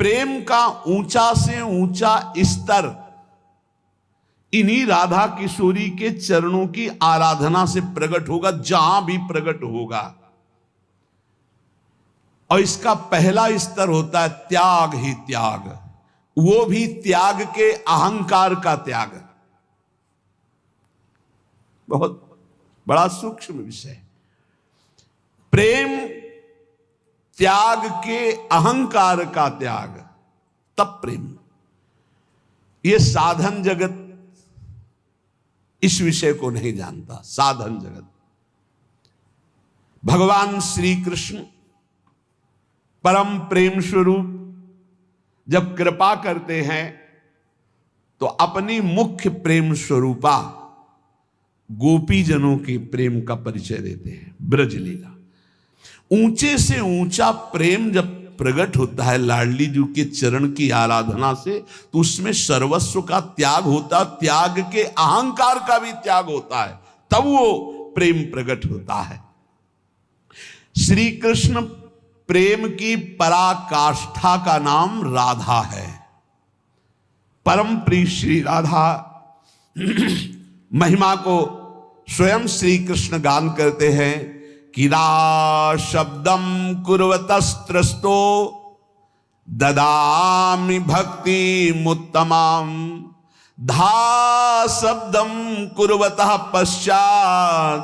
प्रेम का ऊंचा से ऊंचा स्तर इन्हीं राधा किशोरी के चरणों की आराधना से प्रकट होगा, जहां भी प्रकट होगा। और इसका पहला स्तर होता है त्याग ही त्याग, वो भी त्याग के अहंकार का त्याग। बहुत बड़ा सूक्ष्म विषय। प्रेम त्याग के अहंकार का त्याग, तब प्रेम। ये साधन जगत इस विषय को नहीं जानता। साधन जगत, भगवान श्री कृष्ण परम प्रेम स्वरूप जब कृपा करते हैं तो अपनी मुख्य प्रेम स्वरूपा गोपी जनों के प्रेम का परिचय देते हैं। ब्रज लीला, ऊंचे से ऊंचा प्रेम जब प्रकट होता है लाडली जी के चरण की आराधना से, तो उसमें सर्वस्व का त्याग होता, त्याग के अहंकार का भी त्याग होता है, तब वो प्रेम प्रकट होता है। श्री कृष्ण प्रेम की पराकाष्ठा का नाम राधा है। परम प्रिय श्री राधा महिमा को स्वयं श्री कृष्ण गान करते हैं कि रा शब्दम कुर्वतस्त्रस्तो ददामि भक्ति मुत्तमाम, धा शब्दम कुर्वतः पश्चात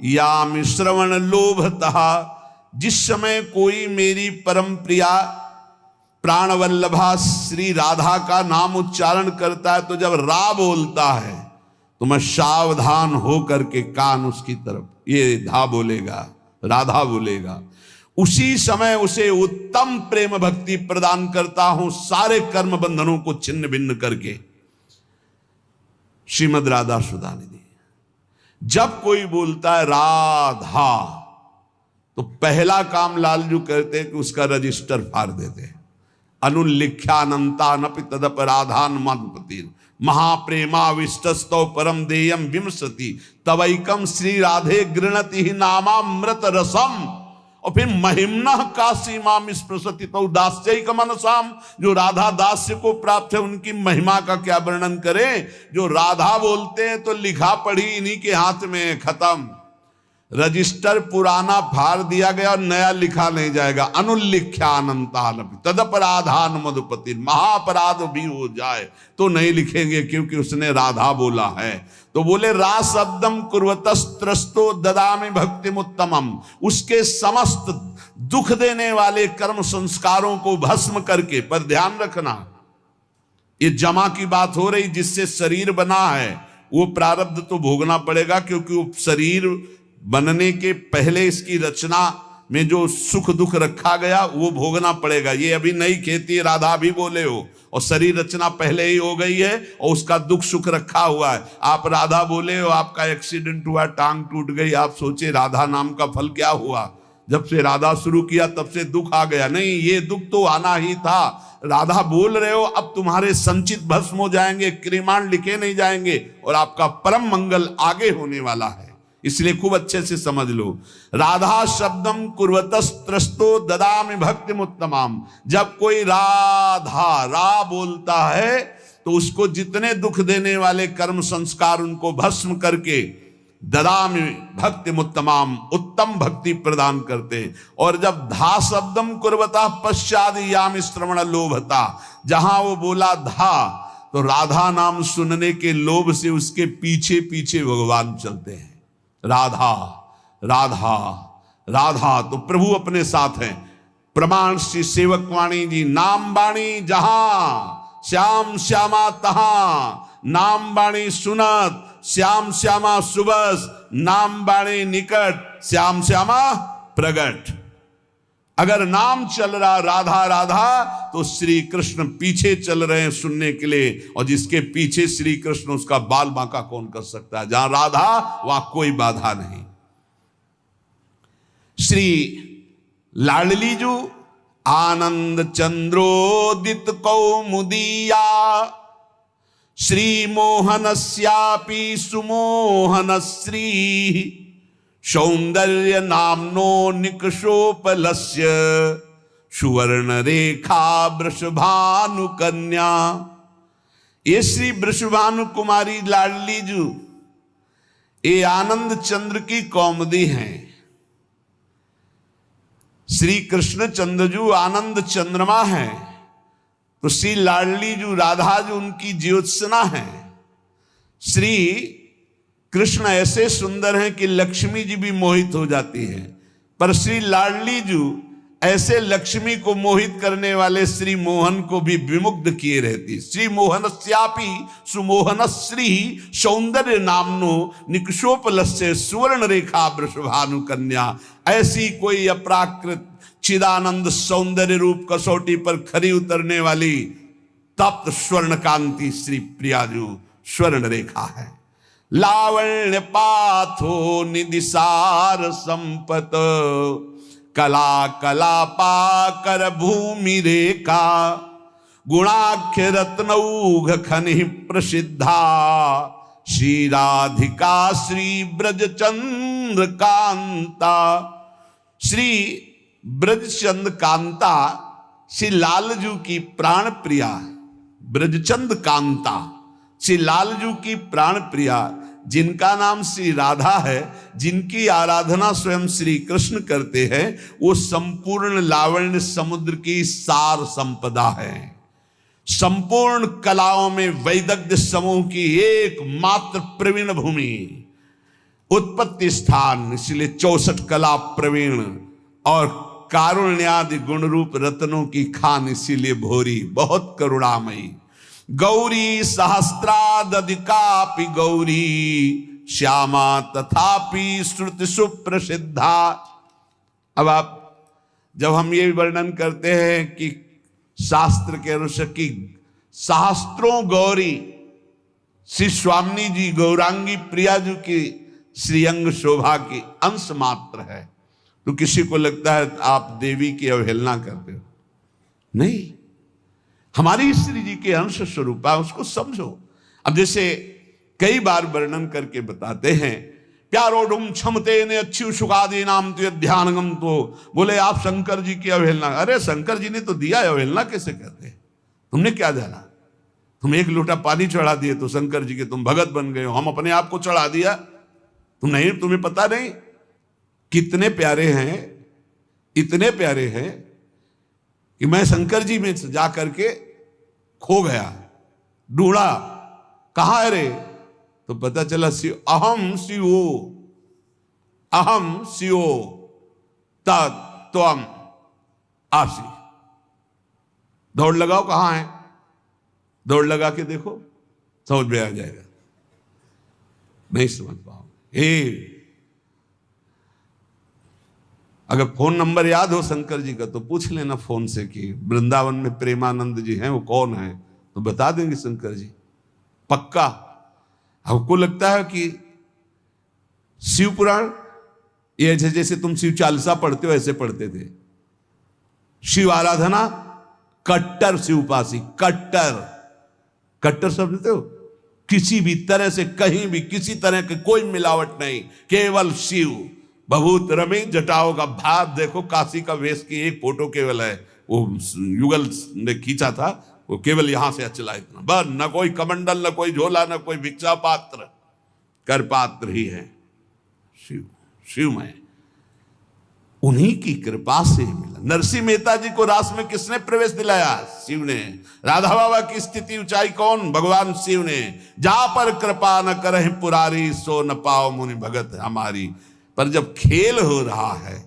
यामि श्रवण लोभतः। जिस समय कोई मेरी परम प्रिया प्राणवल्लभा श्री राधा का नाम उच्चारण करता है, तो जब रा बोलता है तो मैं सावधान हो करके कान उसकी तरफ, ये धा बोलेगा, राधा बोलेगा, उसी समय उसे उत्तम प्रेम भक्ति प्रदान करता हूं, सारे कर्म बंधनों को छिन्न भिन्न करके। श्रीमद राधा सुधानिधि। जब कोई बोलता है राधा, तो पहला काम लालजू करते हैं कि उसका रजिस्टर फाड़ देते हैं। अनुल्लिख्यानंता नपि तदपराधान मधुपति महाप्रेमाविष्टस्तौ परम देयम विमसति तवैकम श्री राधे गृणति ही नामामृत रसम। और फिर महिम्ना काशी माम स्पृशति तो दास्यैक मनसाम। जो राधा दास्य को प्राप्त है उनकी महिमा का क्या वर्णन करें। जो राधा बोलते हैं तो लिखा पढ़ी इन्हीं के हाथ में, खत्म। रजिस्टर पुराना फाड़ दिया गया और नया लिखा नहीं जाएगा। अनुल्लिख्यानंतान तदपराधान मधुपति, महाअपराध भी हो जाए तो नहीं लिखेंगे, क्योंकि उसने राधा बोला है। तो बोले रा शब्दम कुर्वतस्त्रस्तो ददामि भक्तिमुत्तमम। उसके समस्त दुख देने वाले कर्म संस्कारों को भस्म करके, पर ध्यान रखना ये जमा की बात हो रही, जिससे शरीर बना है वो प्रारब्ध तो भोगना पड़ेगा, क्योंकि वो शरीर बनने के पहले इसकी रचना में जो सुख दुख रखा गया वो भोगना पड़ेगा। ये अभी नई खेती, राधा भी बोले हो, और शरीर रचना पहले ही हो गई है और उसका दुख सुख रखा हुआ है। आप राधा बोले हो, आपका एक्सीडेंट हुआ, टांग टूट गई, आप सोचे राधा नाम का फल क्या हुआ। जब से राधा शुरू किया तब से दुख आ गया। नहीं, ये दुख तो आना ही था। राधा बोल रहे हो, अब तुम्हारे संचित भस्म हो जाएंगे, क्रिमाण लिखे नहीं जाएंगे, और आपका परम मंगल आगे होने वाला है। इसलिए खूब अच्छे से समझ लो। राधा शब्दम कुर्वतस्त्रस्तो ददामि भक्तिमुत्तमाम। जब कोई राधा रा बोलता है तो उसको जितने दुख देने वाले कर्म संस्कार उनको भस्म करके ददामि भक्तिमुत्तमाम, उत्तम भक्ति प्रदान करते। और जब धा शब्दम कुर्वता पश्चाद यामि श्रवण लोभता, जहां वो बोला धा, तो राधा नाम सुनने के लोभ से उसके पीछे पीछे भगवान चलते हैं। राधा राधा राधा, तो प्रभु अपने साथ हैं। प्रमाण श्री सेवक वाणी जी, नाम बाणी जहां श्याम श्यामा तहां, नाम बाणी सुनत श्याम श्यामा सुबस, नाम बाणी निकट श्याम श्यामा प्रगट। अगर नाम चल रहा राधा राधा, तो श्री कृष्ण पीछे चल रहे हैं सुनने के लिए, और जिसके पीछे श्री कृष्ण उसका बाल बांका कौन कर सकता है। जहां राधा वहां कोई बाधा नहीं। श्री लाडली जो आनंद चंद्रोदित कौमुदीया, श्री मोहनस्यापि सुमोहन श्री, सौंदर्य नामनो निकषोपलस्य, सुवर्ण रेखा वृषभानु कन्या। ये श्री वृषभानु कुमारी लाडली जू ये आनंद चंद्र की कौमुदी हैं। श्री कृष्ण चंद्र जू आनंद चंद्रमा है, तो श्री लाडली जू राधा जू उनकी ज्योत्सना है। श्री कृष्ण ऐसे सुंदर हैं कि लक्ष्मी जी भी मोहित हो जाती है, पर श्री लाडली जू ऐसे लक्ष्मी को मोहित करने वाले श्री मोहन को भी विमुग्ध किए रहती। श्री मोहनस्यापि सुमोहन श्री सौंदर्य नामनो निकषोपलस्य सुवर्ण रेखा वृषभानु कन्या। ऐसी कोई अप्राकृत चिदानंद सौंदर्य रूप कसौटी पर खरी उतरने वाली तप्त स्वर्ण कांति श्री प्रियाजू स्वर्ण रेखा है। लावण्य पाथो निदिसार संपत कला कला पाकर भूमि रेखा। गुणाख्य रत्नौघ खनि प्रसिद्धा श्री राधिका श्री ब्रजचंद्र कांता। श्री ब्रजचंद कांता श्री लालजू की प्राण प्रिया। ब्रजचंद कांता श्री लालजू की प्राण प्रिया, जिनका नाम श्री राधा है, जिनकी आराधना स्वयं श्री कृष्ण करते हैं, वो संपूर्ण लावण्य समुद्र की सार संपदा है। संपूर्ण कलाओं में वैदग्ध्य समूह की एकमात्र प्रवीण भूमि, उत्पत्ति स्थान, इसलिए 64 कला प्रवीण और कारुण्यादि गुण रूप रत्नों की खान, इसीलिए भोरी बहुत करुणामयी। गौरी सहस्रादधिकापि गौरी श्यामा तथापि श्रुति सुप्रसिद्धा। अब आप जब हम ये वर्णन करते हैं कि शास्त्र के अनुसार की सहस्त्रों गौरी श्री स्वामी जी गौरांगी प्रियाजू की श्रीअंग शोभा की अंश मात्र है, तो किसी को लगता है आप देवी की अवहेलना करते हो। नहीं, हमारी श्री जी के अंश स्वरूप है, उसको समझो। अब जैसे कई बार वर्णन करके बताते हैं, प्यारो डुम क्षमते ने अच्छी सुखादी नाम तो ध्यानगम, तो बोले आप शंकर जी की अवहेलना। अरे शंकर जी ने तो दिया, अवहेलना कैसे कहते हैं? तुमने क्या जाना? तुम एक लोटा पानी चढ़ा दिए तो शंकर जी के तुम भगत बन गए हो। हम अपने आप को चढ़ा दिया, तुम नहीं, तुम्हें पता नहीं कितने प्यारे हैं, इतने प्यारे हैं कि मैं शंकर जी में जा करके खो गया, ढूंढा, कहां है रे? तो पता चला अहम शिवो, अहम शिवो तत्वम आसी। दौड़ लगाओ, कहां है? दौड़ लगा के देखो, समझ में आ जाएगा। नहीं समझ पाओ। अगर फोन नंबर याद हो शंकर जी का तो पूछ लेना फोन से कि वृंदावन में प्रेमानंद जी हैं, वो कौन है, तो बता देंगे शंकर जी पक्का। हमको लगता है कि शिव पुराण ये जैसे तुम शिव चालीसा पढ़ते हो ऐसे पढ़ते थे। शिव आराधना कट्टर शिवपासी, कट्टर, कट्टर समझते हो? किसी भी तरह से कहीं भी किसी तरह की कोई मिलावट नहीं, केवल शिव। बहुत रमी जटाओं का भाव देखो, काशी का वेश की एक फोटो केवल है, वो युगल ने खींचा था, वो केवल यहां से चला इतना बस, न कोई कमंडल, न कोई झोला, न कोई भिक्षा पात्र, कर पात्र ही है शिव। शिवमय उन्हीं की कृपा से मिला। नरसिंह मेहता जी को रास में किसने प्रवेश दिलाया? शिव ने। राधा बाबा की स्थिति ऊंचाई कौन? भगवान शिव ने। जा पर कृपा न करहि पुरारी, सो न पाओ मुनि भगत हमारी। पर जब खेल हो रहा है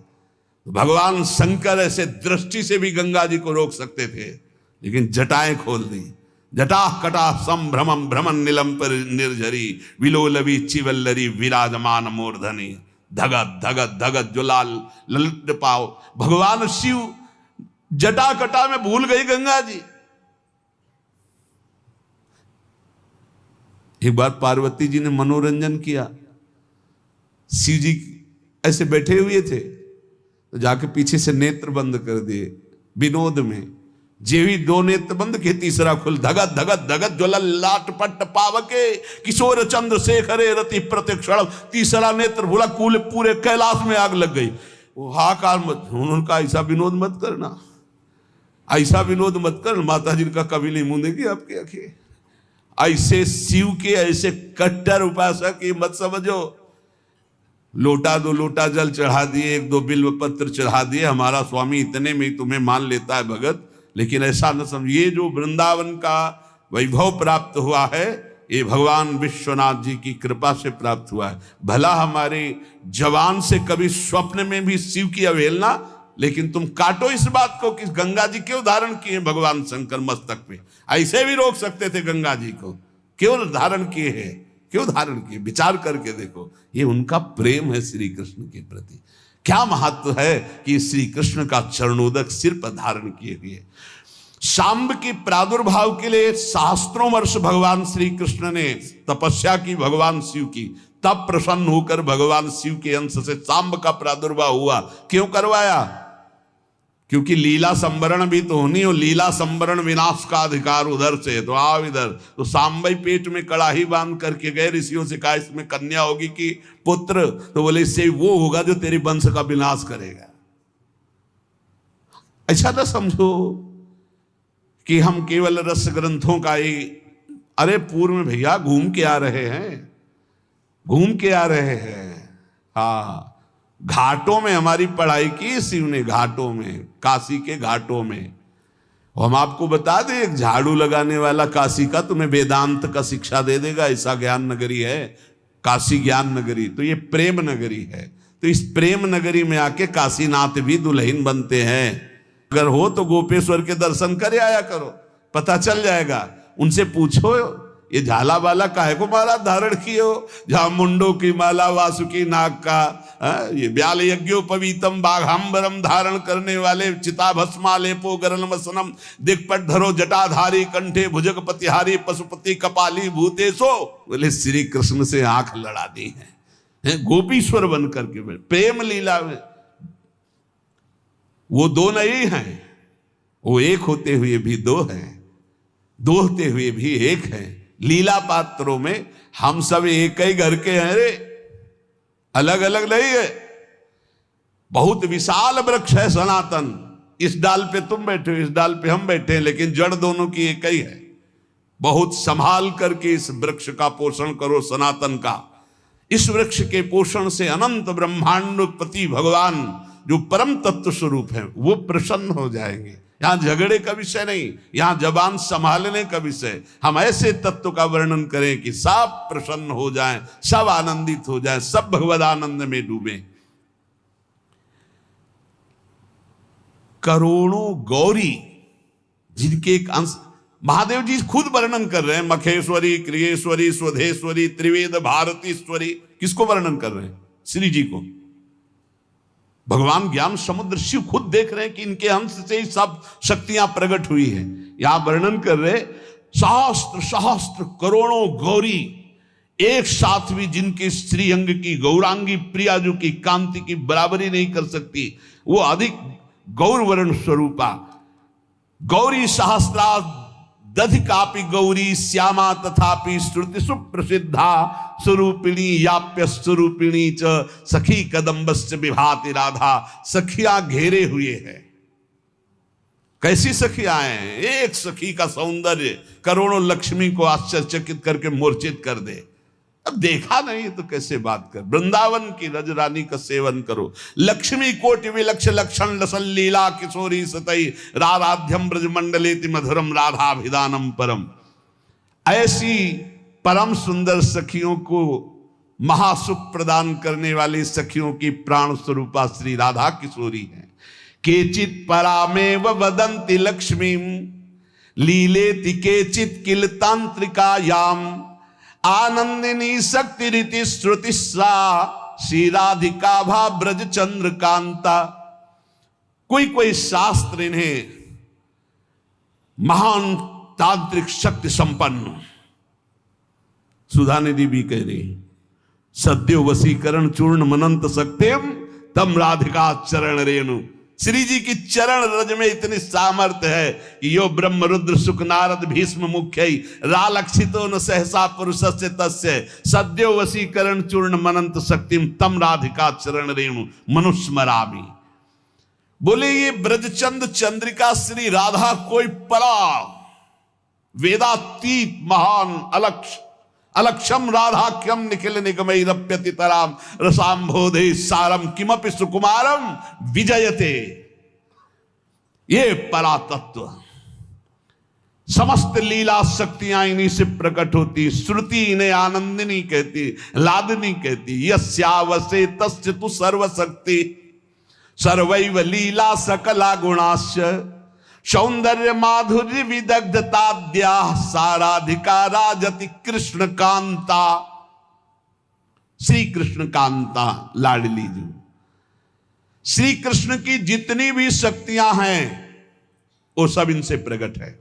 तो भगवान शंकर ऐसे दृष्टि से भी गंगा जी को रोक सकते थे, लेकिन जटाएं खोल दी। जटा कटा संभ्रमम भ्रमण नीलम पर निर्झरी, विलोलवी चिवल्लरी विराजमान मूर्धनी। धगत धगत धगत जो लाल ललित पाओ। भगवान शिव जटा कटा में भूल गई गंगा जी। एक बार पार्वती जी ने मनोरंजन किया, शिव जी ऐसे बैठे हुए थे तो जाके पीछे से नेत्र बंद कर दिए विनोद में। जेवी दो नेत्र बंद के तीसरा खुल। धगत धगत धगत ज्वल लाट पट पावके, किशोर चंद्र शेखरे रति प्रतिक्षण। तीसरा नेत्र भूला, कूल पूरे कैलाश में आग लग गई। वो हाकार मत, उन्होंने कहा ऐसा विनोद मत करना, ऐसा विनोद मत कर, माता जी का कभी नहीं मुंदेगी आपकी आंखें। ऐसे शिव के ऐसे कट्टर उपासक ये मत समझो। लोटा दो लोटा जल चढ़ा दिए, एक दो बिल्व पत्र चढ़ा दिए, हमारा स्वामी इतने में ही तुम्हें मान लेता है भगत, लेकिन ऐसा न समझिए। जो वृंदावन का वैभव प्राप्त हुआ है ये भगवान विश्वनाथ जी की कृपा से प्राप्त हुआ है। भला हमारे जवान से कभी स्वप्न में भी शिव की अवहेलना, लेकिन तुम काटो इस बात को कि गंगा जी क्यों धारण किए भगवान शंकर मस्तक पे। ऐसे भी रोक सकते थे गंगा जी को, क्यों धारण किए हैं, क्यों धारण किए, विचार करके देखो। ये उनका प्रेम है श्री कृष्ण के प्रति। क्या महत्व है कि श्री कृष्ण का चरणोदक सिर पर धारण किए हुए। शांब के प्रादुर्भाव के लिए सहस्त्रों वर्ष भगवान श्री कृष्ण ने तपस्या की भगवान शिव की, तब प्रसन्न होकर भगवान शिव के अंश से शांब का प्रादुर्भाव हुआ। क्यों करवाया? क्योंकि लीला संवरण भी तो होनी हो। लीला संवरण विनाश का अधिकार उधर से, तो आओ इधर। तो सांबई पेट में कड़ाही बांध करके गए, ऋषियों से कहा इसमें कन्या होगी कि पुत्र? तो बोले इससे वो होगा जो तेरे वंश का विनाश करेगा। ऐसा ना समझो कि हम केवल रस ग्रंथों का ही, अरे पूर्व में भैया घूम के आ रहे हैं, घूम के आ रहे हैं। हाँ, घाटों में हमारी पढ़ाई की शिव ने, घाटों में, काशी के घाटों में। हम आपको बता दें, एक झाड़ू लगाने वाला काशी का तुम्हें वेदांत का शिक्षा दे देगा। ऐसा ज्ञान नगरी है काशी, ज्ञान नगरी। तो ये प्रेम नगरी है। तो इस प्रेम नगरी में आके काशीनाथ भी दुल्हन बनते हैं। अगर हो तो गोपेश्वर के दर्शन करे आया करो, पता चल जाएगा। उनसे पूछो ये झाला वाला काहे को माला धारण किए हो, जहां मुंडो की माला वासुकी नाग का, ये ब्याल यज्ञोपवीतम बाघांबरम धारण करने वाले, चिता भस्मालेपो गरलमसनम दिक्पट धरो जटाधारी कंठे भुजग पतिहारी पशुपति कपाली भूतेशो। बोले श्री कृष्ण से आंख लड़ा दी है गोपीश्वर बन करके। प्रेम लीला में वो दो नहीं हैं, वो एक होते हुए भी दो हैं, दो होते हुए भी एक हैं। लीला पात्रों में हम सब एक ही घर के हैं रे, अलग अलग नहीं है। बहुत विशाल वृक्ष है सनातन। इस डाल पे तुम बैठे हो, इस डाल पे हम बैठे हैं, लेकिन जड़ दोनों की एक ही है। बहुत संभाल करके इस वृक्ष का पोषण करो, सनातन का। इस वृक्ष के पोषण से अनंत ब्रह्मांडपति भगवान जो परम तत्व स्वरूप है वो प्रसन्न हो जाएंगे। यहां झगड़े का विषय नहीं, यहां जबान संभालने का विषय। हम ऐसे तत्व का वर्णन करें कि सब प्रसन्न हो जाएं, सब आनंदित हो जाएं, सब भगवद आनंद में डूबें। करोड़ों गौरी जिनके एक अंश महादेव जी खुद वर्णन कर रहे हैं। मखेश्वरी, क्रियेश्वरी, स्वधेश्वरी, त्रिवेद भारतीश्वरी। किसको वर्णन कर रहे हैं? श्री जी को। भगवान ज्ञान समुद्र शिव खुद देख रहे हैं कि इनके अंश से ही सब शक्तियां प्रकट हुई है। यहां वर्णन कर रहे सहस्त्र सहस्त्र करोड़ों गौरी एक साथ भी, जिनके श्रीअंग की गौरांगी प्रिया जो की कांति की बराबरी नहीं कर सकती, वो अधिक गौरवर्ण स्वरूपा। गौरी सहस्रा दधिकापि गौरी श्यामा तथापि श्रुति सुप्रसिद्धा स्वरूपिणी याप्य स्वरूपिणी च सखी कदम्बस्य विभाति राधा। सखियां घेरे हुए हैं। कैसी सखियां हैं? एक सखी का सौंदर्य करोड़ों लक्ष्मी को आश्चर्यचकित करके मूर्छित कर दे। अब देखा नहीं तो कैसे बात कर। वृंदावन की रजरानी का सेवन करो। लक्ष्मी कोटि विलक्ष लक्षण लसन लीला किशोरी सतई राराध्यम ब्रज मंडलेति मधुरम राधाभिधानम परम। ऐसी परम सुंदर सखियों को महासुख प्रदान करने वाली सखियों की प्राण स्वरूपा श्री राधा किशोरी है। केचित परामेव वदंति लक्ष्मी लीलेति केचित किल तांत्रिकायाम आनंदिनी शक्ति रीति श्रुति सा श्री राधिका भा ब्रज चंद्र कांता। कोई कोई शास्त्र इन्हें महान तांत्रिक शक्ति संपन्न। सुधा निधि भी कह रही, सद्यो वसीकरण चूर्ण मनंत सक्त्यम तम राधिका चरण रेणु। श्री जी की चरण रज में इतनी सामर्थ्य है कि यो ब्रह्म रुद्र सुख नारद भीष्म मुख्य रालक्षितो न सहसा पुरुषस्य तस्य सद्यो वसीकरण चूर्ण मनंत शक्तिम तम राधिका चरण रेणु मनुस्मरामि। बोले ये ब्रजचंद चंद्रिका श्री राधा कोई परा वेदातीत महान अलक्षम राधाख्यम निखिल निगमैरप्यति तराम रसाम्भोधे सारम किमपि सुकुमारम विजयते। ये परातत्व, समस्त लीला शक्तियां इन्हीं से प्रकट होती। श्रुति इन्हें आनंदिनी कहती, लादनी कहती। यस्यावसे तस्य तु सर्वशक्ति सर्वैव लीला सकला गुणाश्च सौंदर्य माधुर्य विदग्धताद्या साराधिकारा जति कृष्ण कांता। श्री कृष्ण कांता लाडली जी, श्री कृष्ण की जितनी भी शक्तियां हैं वो सब इनसे प्रकट है।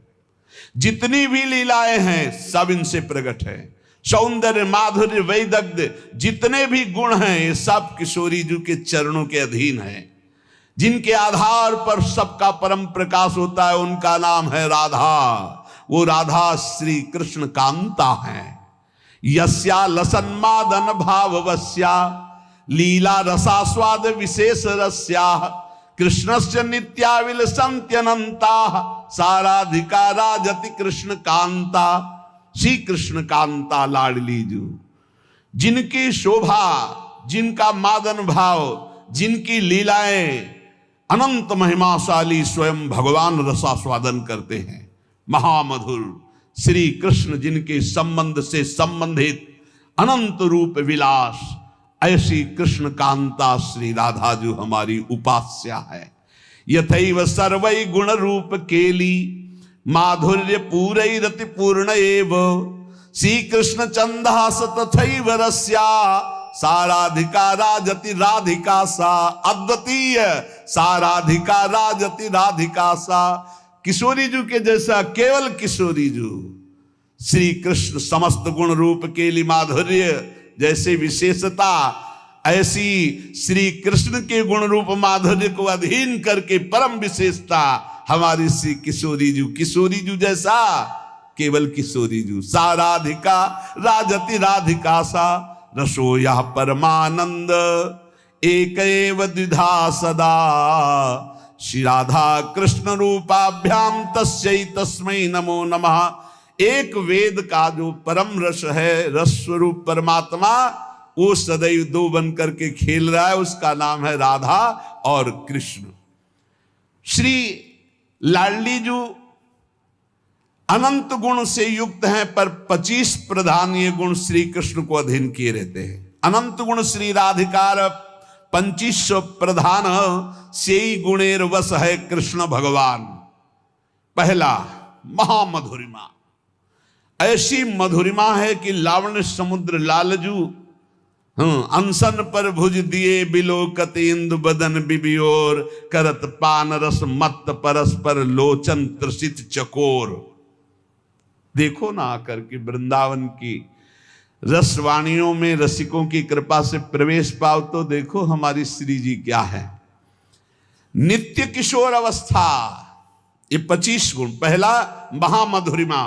जितनी भी लीलाएं हैं सब इनसे प्रकट है। सौंदर्य माधुर्य वैदग्ध जितने भी गुण हैं ये सब किशोरी जी के चरणों के अधीन है। जिनके आधार पर सबका परम प्रकाश होता है उनका नाम है राधा। वो राधा श्री कृष्ण कांता है। यस्या लसन्मादन भाववस्या लीला रसास्वाद विशेष रस्या कृष्णस्य नित्याविलसन्त्यनन्ता साराधिकारा जति कृष्ण कांता। श्री कृष्ण कांता लाडली जू, जिनकी शोभा, जिनका मादन भाव, जिनकी लीलाएं अनंत महिमाशाली स्वयं भगवान रसास्वादन करते हैं। महामधुर श्री कृष्ण जिनके संबंध से संबंधित अनंत रूप विलास, ऐसी कृष्ण कांता श्री राधा जो हमारी उपास्या है। यथैव सर्वै गुण रूप केली माधुर्य पूरै रति पूर्ण एव श्री कृष्ण चंदास तथैव रस्या साराधिका राजति राधिका सा। अद्वितीय साराधिका राजति राधिका सा। किशोरी जू के जैसा केवल किशोरी जू श्री कृष्ण समस्त गुण रूप केली माधुर्य जैसे विशेषता, ऐसी श्री कृष्ण के गुण रूप माधुर्य को अधीन करके परम विशेषता हमारी श्री किशोरी जू। किशोरी जू जैसा केवल किशोरी जू। साराधिका राजति राधिका सा रसो यह परमानंद एक एव द्विधा सदा श्री राधा कृष्ण रूपाभ्याम तस्यै तस्मै नमो नमः। एक वेद का जो परम रस है, रस स्वरूप परमात्मा, वो सदैव दो बन करके खेल रहा है। उसका नाम है राधा और कृष्ण। श्री लाडली जू अनंत गुण से युक्त हैं, पर 25 प्रधान ये गुण श्री कृष्ण को अधीन किए रहते हैं। अनंत गुण श्री राधिकार 25 प्रधान से गुणेर वश है कृष्ण भगवान। पहला महामधुरिमा, ऐसी मधुरिमा है कि लावण्य समुद्र लालजू अनशन पर भुज दिए बिलोकत इंदु बदन बिबियोर करत पान रस मत परस्पर लोचन त्रसित चकोर। देखो ना आकर के वृंदावन की रसवाणियों में रसिकों की कृपा से प्रवेश पाओ तो देखो हमारी श्री जी क्या है। नित्य किशोर अवस्था, ये 25 गुण। पहला महामधुरिमा,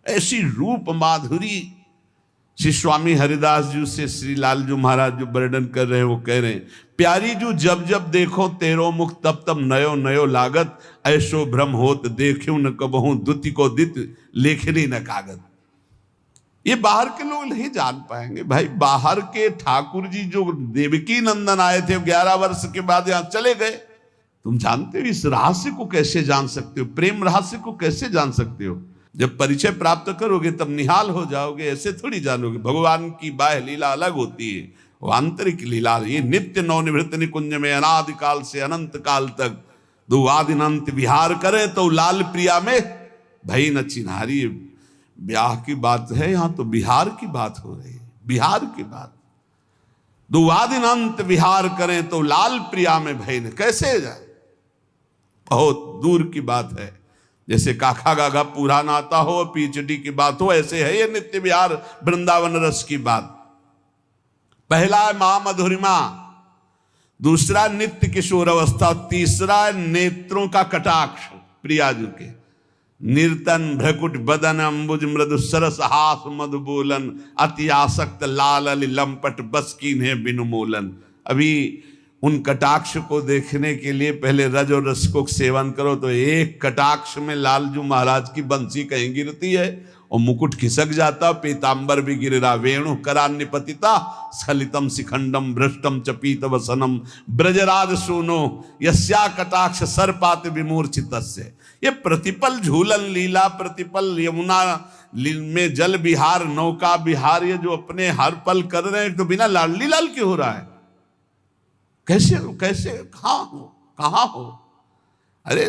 ऐसी रूप माधुरी। श्री स्वामी हरिदास जी से श्री लालजू महाराज जो वर्णन कर रहे हैं वो कह रहे हैं, प्यारी जू जब जब देखो तेरो मुख तब तब नयो नयो लागत ऐसो भ्रम होत देखूं न कबहूं दुति को दित लेखनी न कागत। ये बाहर के लोग नहीं जान पाएंगे भाई। बाहर के ठाकुर जी जो देवकी नंदन आए थे 11 वर्ष के बाद यहां चले गए। तुम जानते हो इस रहस्य को कैसे जान सकते हो, प्रेम रहस्य को कैसे जान सकते हो? जब परिचय प्राप्त करोगे तब निहाल हो जाओगे, ऐसे थोड़ी जानोगे। भगवान की बाह्य लीला अलग होती है, वो आंतरिक लीला। ये नित्य नवनिवृत्त निकुंज में अनादिकाल से अनंत काल तक दो आदिनंत विहार करे तो लाल प्रिया में भई न चिन्हारी। ब्याह की बात है, यहां तो बिहार की बात हो रही है, बिहार की बात। दो आदिनंत विहार करें तो लाल प्रिया में भई न, कैसे जाए? बहुत दूर की बात है। जैसे काखा गागा पूरा नाता हो, पीएचडी की बात हो, ऐसे है ये नित्य विहार वृंदावन रस की बात। पहला है महामधुरिमा, दूसरा नित्य किशोर अवस्था, तीसरा नेत्रों का कटाक्ष प्रियाजू के। निर्तन भ्रकुट बदन अंबुज मृदु सरस हास मधु बोलन अति आसक्त लाल लंपट बस की ने बिनु मोलन। अभी उन कटाक्ष को देखने के लिए पहले रज और रस को सेवन करो, तो एक कटाक्ष में लालजू महाराज की बंसी कहीं गिरती है और मुकुट खिसक जाता, पीतांबर भी गिरा, वेणु करान्यपतिता स्खलितम शिखंडम भ्रष्टम चपीत वसनम ब्रजराज सुनो यस्या कटाक्ष सर्पात विमूर्छित। ये प्रतिपल झूलन लीला, प्रतिपल यमुना में जल विहार, नौका विहार, ये जो अपने हर पल कर रहे हैं, तो बिना लाडली लाल क्यों हो रहा है? कैसे कैसे कहां हो? अरे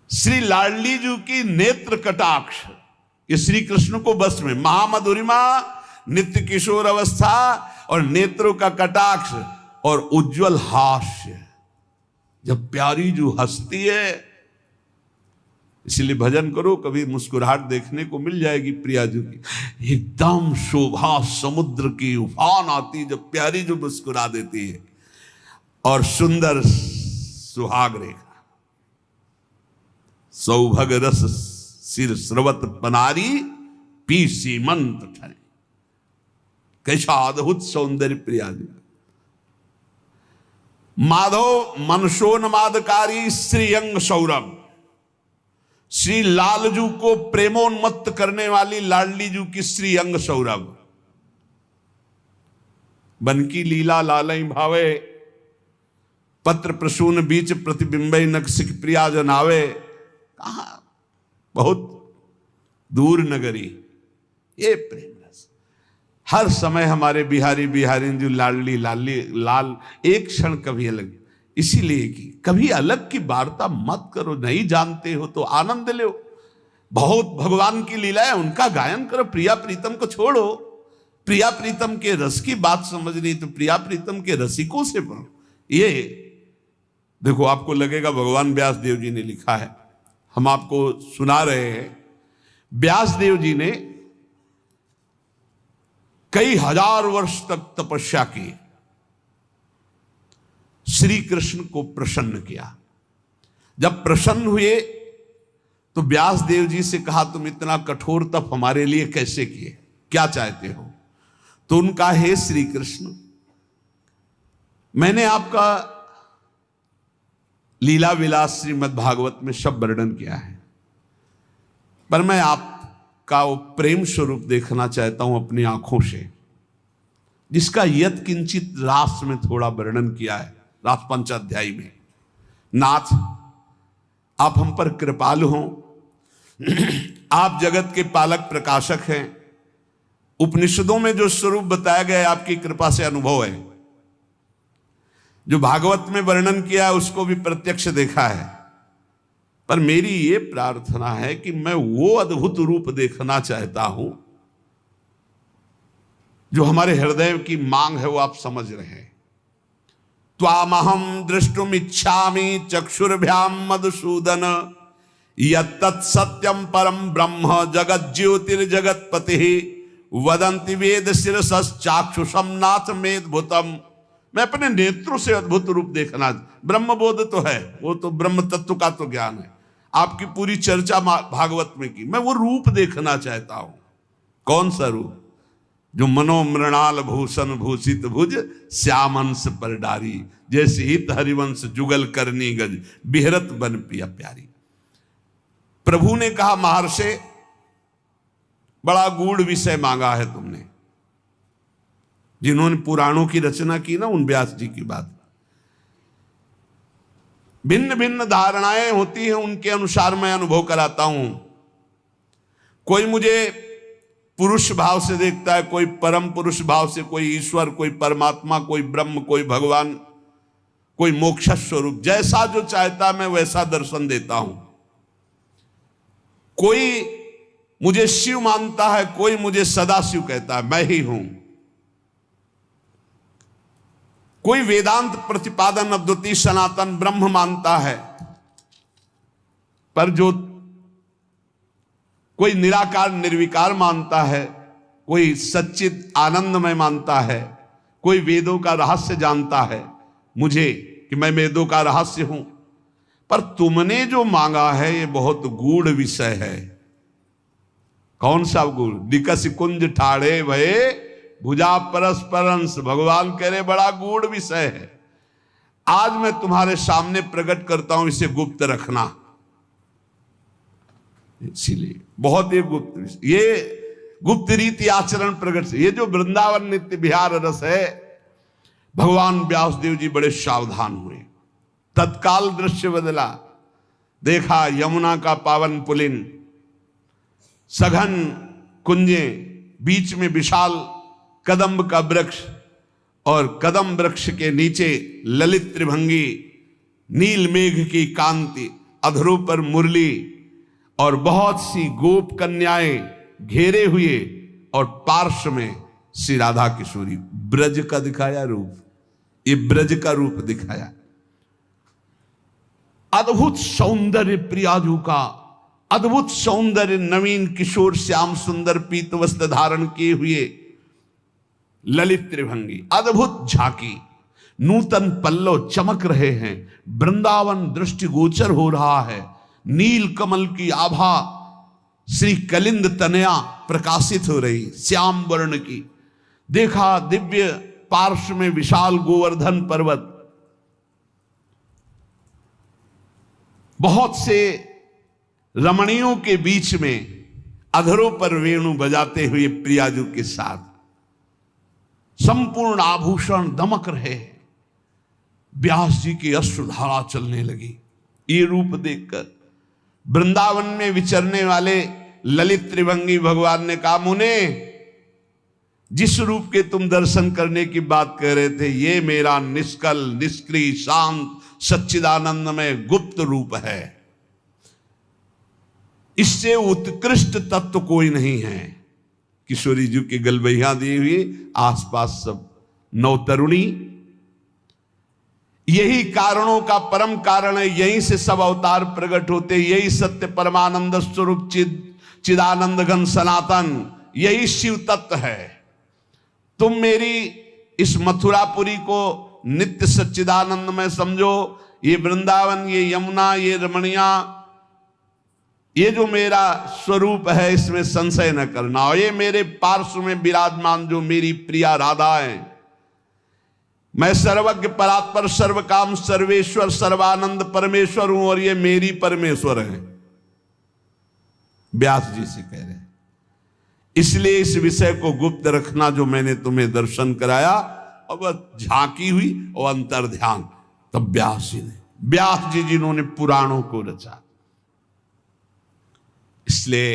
श्री लाडली जी की नेत्र कटाक्ष, ये श्री कृष्ण को बस में, महामधुरिमा, नित्य किशोर अवस्था और नेत्रों का कटाक्ष और उज्जवल हास्य, जब प्यारी जो हंसती है, इसलिए भजन करो, कभी मुस्कुराहट देखने को मिल जाएगी प्रिया जी की। एकदम शोभा समुद्र की उफान आती जब प्यारी जो मुस्कुरा देती है, और सुंदर सुहाग रेखा, सौभग रस सिर स्रवत पनारी पी सीमंत ठने। कैसा अद्भुत सौंदर्य प्रिया जी। माधव मनसोन्मादकारी श्रीअंग सौरभ, श्री लालजू को प्रेमोन्मत्त करने वाली लाडली जू की श्री अंग सौरभ। बनकी लीला लालई भावे, पत्र प्रसून बीच प्रतिबिंबई नक्सिक प्रिया जनावे। कहा बहुत दूर नगरी, ये प्रेम रस हर समय हमारे बिहारी बिहारी जो लाडली लाली लाल, एक क्षण कभी अलग, इसीलिए कि कभी अलग की वार्ता मत करो, नहीं जानते हो तो आनंद लो। बहुत भगवान की लीला है, उनका गायन करो, प्रिया प्रीतम को छोड़ो। प्रिया प्रीतम के रस की बात समझनी तो प्रिया प्रीतम के रसिकों से पढ़ो। ये देखो, आपको लगेगा भगवान व्यास देव जी ने लिखा है, हम आपको सुना रहे हैं। व्यास देव जी ने कई हजार वर्ष तक तपस्या की, श्री कृष्ण को प्रसन्न किया। जब प्रसन्न हुए तो व्यास देव जी से कहा, तुम इतना कठोर तप हमारे लिए कैसे किए, क्या चाहते हो? तो उनका, हे श्री कृष्ण, मैंने आपका लीला विलास श्रीमद् भागवत में सब वर्णन किया है, पर मैं आपका वो प्रेम स्वरूप देखना चाहता हूं अपनी आंखों से, जिसका यत किंचित रास में थोड़ा वर्णन किया है, रास पंचाध्यायी में। नाथ, आप हम पर कृपालु हों, आप जगत के पालक प्रकाशक हैं। उपनिषदों में जो स्वरूप बताया गया है आपकी कृपा से अनुभव है, जो भागवत में वर्णन किया है उसको भी प्रत्यक्ष देखा है, पर मेरी ये प्रार्थना है कि मैं वो अद्भुत रूप देखना चाहता हूं जो हमारे हृदय की मांग है, वो आप समझ रहे हैं। त्वामहं द्रष्टुम इच्छामि चक्षुर्भ्याम मधुसूदन, यत्तत् सत्यम परम ब्रह्म जगत ज्योतिर्जगतपति, वदन्ति वेद शिरसश्चाक्षुषम नाथ मेदभूतम। मैं अपने नेत्रों से अद्भुत रूप देखना, ब्रह्मबोध तो है, वो तो ब्रह्म तत्व का तो ज्ञान है, आपकी पूरी चर्चा भागवत में की, मैं वो रूप देखना चाहता हूं। कौन सा रूप? जो मनोमृणाल भूषण भूषित भुज श्यामंश पर डारी, जैसे हित हरिवंश जुगल करनी गज बिहरत बन पिया प्यारी। प्रभु ने कहा, महर्षि बड़ा गूढ़ विषय मांगा है तुमने। जिन्होंने पुराणों की रचना की ना, उन व्यास जी की बात, भिन्न भिन्न धारणाएं होती हैं, उनके अनुसार मैं अनुभव कराता हूं। कोई मुझे पुरुष भाव से देखता है, कोई परम पुरुष भाव से, कोई ईश्वर, कोई परमात्मा, कोई ब्रह्म, कोई भगवान, कोई मोक्ष स्वरूप, जैसा जो चाहता मैं वैसा दर्शन देता हूं। कोई मुझे शिव मानता है, कोई मुझे सदाशिव कहता है, मैं ही हूं। कोई वेदांत प्रतिपादन अद्वितीय सनातन ब्रह्म मानता है, पर जो कोई निराकार निर्विकार मानता है, कोई सच्चित आनंदमय मानता है, कोई वेदों का रहस्य जानता है मुझे कि मैं वेदों का रहस्य हूं। पर तुमने जो मांगा है ये बहुत गूढ़ विषय है। कौन सा गूढ़? दिकस कुंज ठाड़े भये भुजा परस्पर अंश। भगवान कह रहे बड़ा गूढ़ विषय है, आज मैं तुम्हारे सामने प्रकट करता हूं, इसे गुप्त रखना। इसीलिए बहुत ही गुप्त, ये गुप्त रीति आचरण प्रकट से। ये जो वृंदावन नित्य विहार रस है, भगवान व्यासदेव जी बड़े सावधान हुए। तत्काल दृश्य बदला, देखा यमुना का पावन पुलिन, सघन कुंजे, बीच में विशाल कदम्ब का वृक्ष और कदम वृक्ष के नीचे ललित त्रिभंगी, नील मेघ की कांति, अधरों पर मुरली और बहुत सी गोप कन्याएं घेरे हुए, और पार्श्व में श्री राधा किशोरी। ब्रज का दिखाया रूप, ये ब्रज का रूप दिखाया। अद्भुत सौंदर्य प्रियाजू का, अद्भुत सौंदर्य, नवीन किशोर श्याम सुंदर पीत वस्त्र धारण किए हुए ललित त्रिभंगी, अद्भुत झांकी, नूतन पल्लव चमक रहे हैं। वृंदावन दृष्टिगोचर हो रहा है। नील कमल की आभा श्री कलिंद तनया प्रकाशित हो रही, श्याम वर्ण की। देखा दिव्य पार्श्व में विशाल गोवर्धन पर्वत, बहुत से रमणियों के बीच में अधरों पर वेणु बजाते हुए प्रियाजू के साथ संपूर्ण आभूषण दमक रहे। व्यास जी की अश्रुधारा चलने लगी। ये रूप देखकर वृंदावन में विचरने वाले ललित त्रिभंगी भगवान ने कहा, मुने, जिस रूप के तुम दर्शन करने की बात कर रहे थे, ये मेरा निष्कल, निष्क्रिय, शांत, सच्चिदानंदमय गुप्त रूप है। इससे उत्कृष्ट तत्व कोई नहीं है। किशोरी जी की गलबैया दी हुई, आसपास सब नवतरुणी। यही कारणों का परम कारण है, यहीं से सब अवतार प्रकट होते। यही सत्य परमानंद स्वरूप चिदानंद घन सनातन, यही शिव तत्व है। तुम मेरी इस मथुरापुरी को नित्य सच्चिदानंद में समझो। ये वृंदावन, ये यमुना, ये रमणिया, ये जो मेरा स्वरूप है, इसमें संशय न करना। और ये मेरे पार्श्व में विराजमान जो मेरी प्रिया राधा है, मैं सर्वज्ञ परात्पर सर्वकाम सर्वेश्वर सर्वानंद परमेश्वर हूं, और ये मेरी परमेश्वर है। व्यास जी से कह रहे हैं। इसलिए इस विषय को गुप्त रखना जो मैंने तुम्हें दर्शन कराया। और वह झांकी हुई और अंतर ध्यान तब व्यास जी जिन्होंने पुराणों को रचा। इसलिए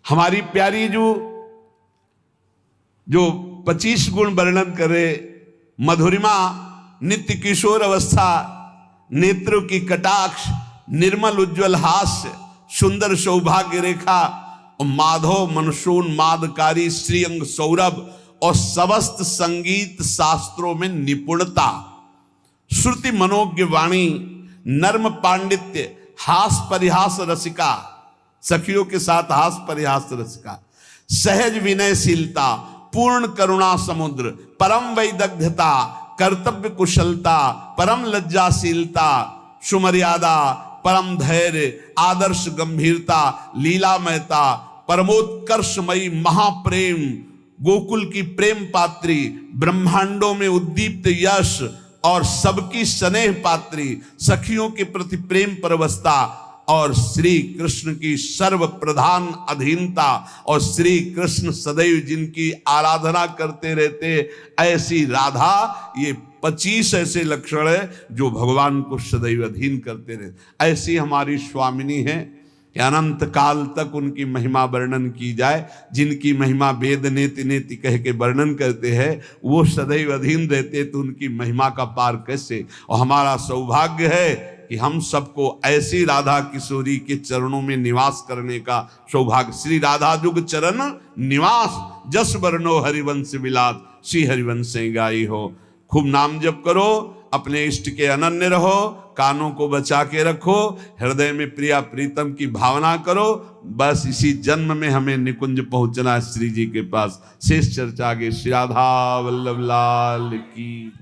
हमारी प्यारी जो 25 गुण वर्णन करे, मधुरिमा, नित्य किशोर अवस्था, नेत्रों की कटाक्ष, निर्मल उज्ज्वल हास्य, सुंदर सौभाग्य रेखा और माधव मनसून मादकारी श्रीअंग सौरभ और समस्त संगीत शास्त्रों में निपुणता, श्रुति मनोज्ञ वाणी, नर्म पांडित्य, हास परिहास रसिका, सखियों के साथ हास परिहास रसिका, सहज विनयशीलता, पूर्ण करुणा समुद्र, परम वैदग्ध्यता, कर्तव्य कुशलता, परम लज्जाशीलता, सुमर्यादा, परम धैर्य, आदर्श गंभीरता, लीलामयता, परमोत्कर्षमयी महाप्रेम, गोकुल की प्रेम पात्री, ब्रह्मांडों में उद्दीप्त यश और सबकी स्नेह पात्री, सखियों के प्रति प्रेम परवस्ता और श्री कृष्ण की सर्व प्रधान अधीनता और श्री कृष्ण सदैव जिनकी आराधना करते रहते, ऐसी राधा। ये 25 ऐसे लक्षण है जो भगवान को सदैव अधीन करते रहते। ऐसी हमारी स्वामिनी है कि अनंत काल तक उनकी महिमा वर्णन की जाए। जिनकी महिमा वेद नेति नेति कह के वर्णन करते हैं, वो सदैव अधीन रहते, तो उनकी महिमा का पार कैसे। और हमारा सौभाग्य है कि हम सबको ऐसी राधा किशोरी के चरणों में निवास करने का सौभाग्य। श्री राधा जुग चरण निवास, जस वर्णो हरिवंश विलास, श्री हरिवंश गाई हो। खूब नाम जप करो, अपने इष्ट के अनन्य रहो, कानों को बचा के रखो, हृदय में प्रिया प्रीतम की भावना करो। बस इसी जन्म में हमें निकुंज पहुंचना है श्री जी के पास। शेष चर्चा आगे। श्री राधा वल्लभ लाल की।